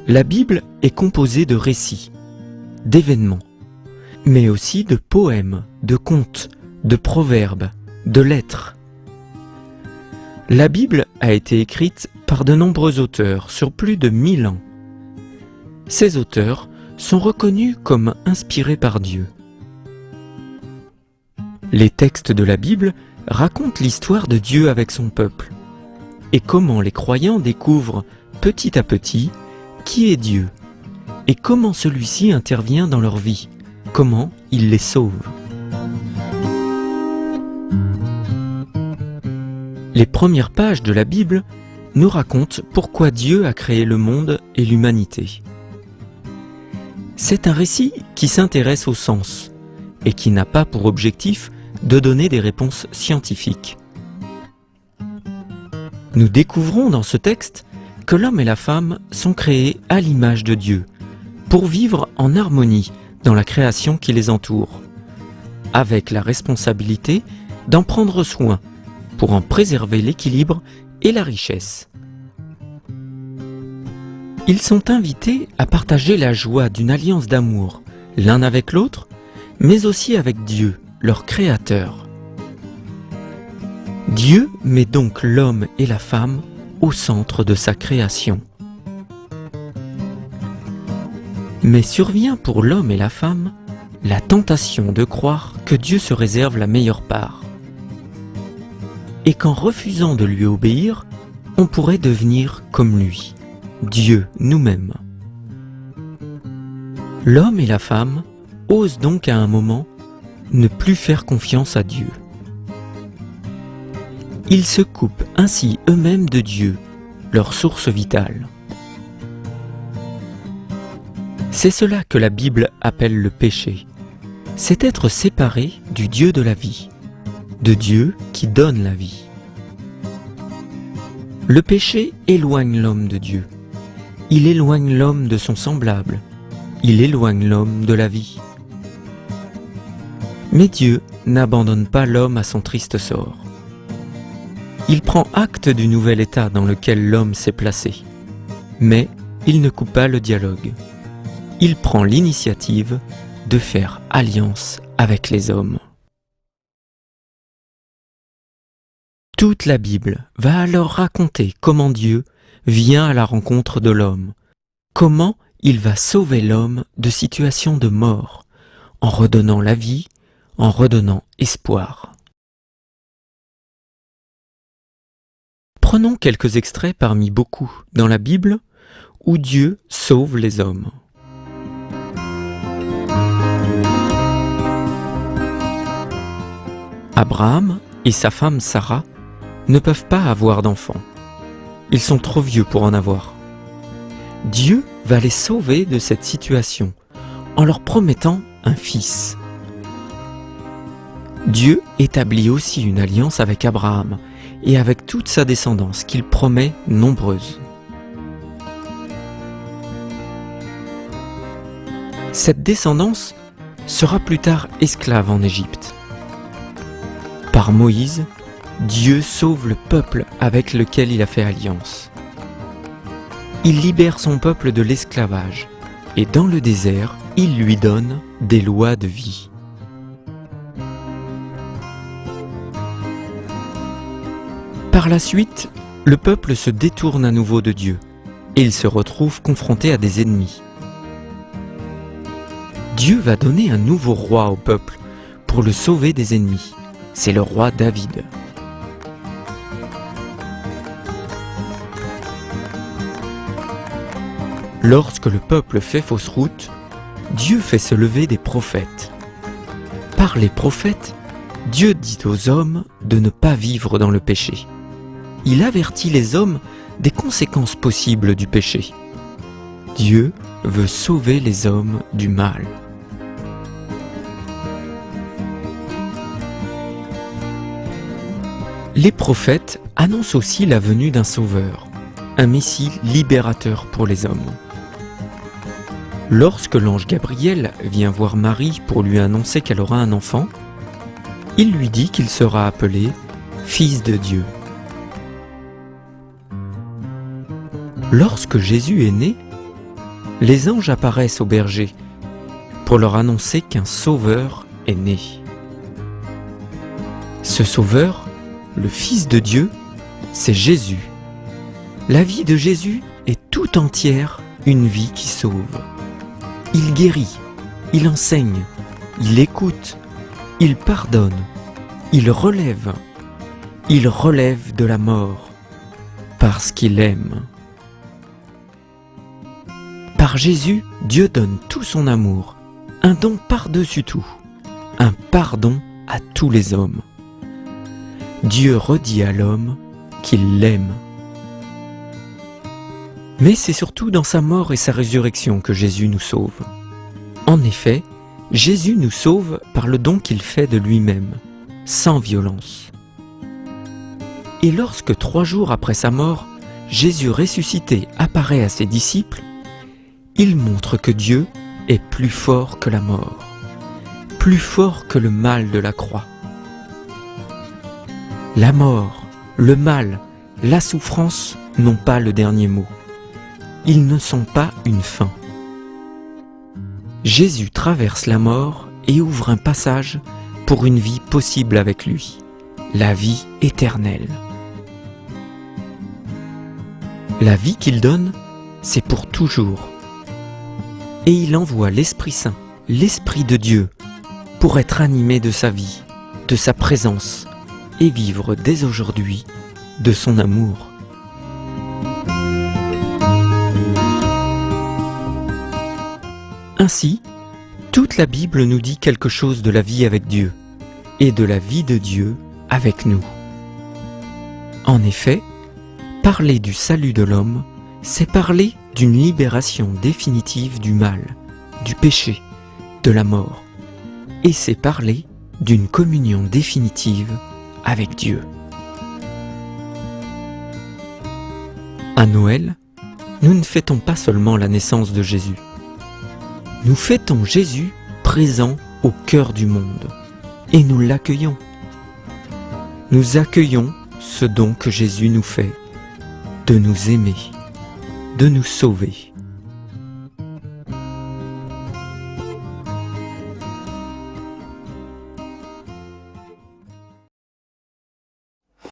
La Bible est composée de récits, d'événements, mais aussi de poèmes, de contes, de proverbes, de lettres. La Bible a été écrite par de nombreux auteurs sur plus de 1000 ans. Ces auteurs sont reconnus comme inspirés par Dieu. Les textes de la Bible racontent l'histoire de Dieu avec son peuple et comment les croyants découvrent petit à petit qui est Dieu et comment celui-ci intervient dans leur vie, comment il les sauve. Les premières pages de la Bible nous racontent pourquoi Dieu a créé le monde et l'humanité. C'est un récit qui s'intéresse au sens et qui n'a pas pour objectif de donner des réponses scientifiques. Nous découvrons dans ce texte que l'homme et la femme sont créés à l'image de Dieu, pour vivre en harmonie dans la création qui les entoure, avec la responsabilité d'en prendre soin, pour en préserver l'équilibre et la richesse. Ils sont invités à partager la joie d'une alliance d'amour, l'un avec l'autre, mais aussi avec Dieu, leur Créateur. Dieu met donc l'homme et la femme au centre de sa création. Mais survient pour l'homme et la femme la tentation de croire que Dieu se réserve la meilleure part, et qu'en refusant de lui obéir, on pourrait devenir comme lui, Dieu nous-mêmes. L'homme et la femme osent donc à un moment ne plus faire confiance à Dieu. Ils se coupent ainsi eux-mêmes de Dieu, leur source vitale. C'est cela que la Bible appelle le péché. C'est être séparé du Dieu de la vie, de Dieu qui donne la vie. Le péché éloigne l'homme de Dieu. Il éloigne l'homme de son semblable. Il éloigne l'homme de la vie. Mais Dieu n'abandonne pas l'homme à son triste sort. Il prend acte du nouvel état dans lequel l'homme s'est placé. Mais il ne coupe pas le dialogue. Il prend l'initiative de faire alliance avec les hommes. Toute la Bible va alors raconter comment Dieu vient à la rencontre de l'homme, comment il va sauver l'homme de situations de mort, en redonnant la vie, en redonnant espoir. Prenons quelques extraits parmi beaucoup dans la Bible où Dieu sauve les hommes. Abraham et sa femme Sarah ne peuvent pas avoir d'enfants. Ils sont trop vieux pour en avoir. Dieu va les sauver de cette situation en leur promettant un fils. Dieu établit aussi une alliance avec Abraham et avec toute sa descendance qu'il promet nombreuse. Cette descendance sera plus tard esclave en Égypte. Par Moïse, Dieu sauve le peuple avec lequel il a fait alliance. Il libère son peuple de l'esclavage et dans le désert, il lui donne des lois de vie. Par la suite, le peuple se détourne à nouveau de Dieu et il se retrouve confronté à des ennemis. Dieu va donner un nouveau roi au peuple pour le sauver des ennemis. C'est le roi David. Lorsque le peuple fait fausse route, Dieu fait se lever des prophètes. Par les prophètes, Dieu dit aux hommes de ne pas vivre dans le péché. Il avertit les hommes des conséquences possibles du péché. Dieu veut sauver les hommes du mal. Les prophètes annoncent aussi la venue d'un sauveur, un Messie libérateur pour les hommes. Lorsque l'ange Gabriel vient voir Marie pour lui annoncer qu'elle aura un enfant, il lui dit qu'il sera appelé Fils de Dieu. Lorsque Jésus est né, les anges apparaissent aux bergers pour leur annoncer qu'un sauveur est né. Ce sauveur, le Fils de Dieu, c'est Jésus. La vie de Jésus est tout entière une vie qui sauve. Il guérit, il enseigne, il écoute, il pardonne, il relève de la mort, parce qu'il aime. Par Jésus, Dieu donne tout son amour, un don par-dessus tout, un pardon à tous les hommes. Dieu redit à l'homme qu'il l'aime. Mais c'est surtout dans sa mort et sa résurrection que Jésus nous sauve. En effet, Jésus nous sauve par le don qu'il fait de lui-même, sans violence. Et lorsque 3 jours après sa mort, Jésus ressuscité apparaît à ses disciples, il montre que Dieu est plus fort que la mort, plus fort que le mal de la croix. La mort, le mal, la souffrance n'ont pas le dernier mot. Ils ne sont pas une fin. Jésus traverse la mort et ouvre un passage pour une vie possible avec lui, la vie éternelle. La vie qu'il donne, c'est pour toujours. Et il envoie l'Esprit Saint, l'Esprit de Dieu, pour être animé de sa vie, de sa présence, et vivre dès aujourd'hui de son amour. Ainsi, toute la Bible nous dit quelque chose de la vie avec Dieu et de la vie de Dieu avec nous. En effet, parler du salut de l'homme, c'est parler d'une libération définitive du mal, du péché, de la mort, et c'est parler d'une communion définitive avec Dieu. À Noël, nous ne fêtons pas seulement la naissance de Jésus. Nous fêtons Jésus présent au cœur du monde et nous l'accueillons. Nous accueillons ce don que Jésus nous fait, de nous aimer, de nous sauver.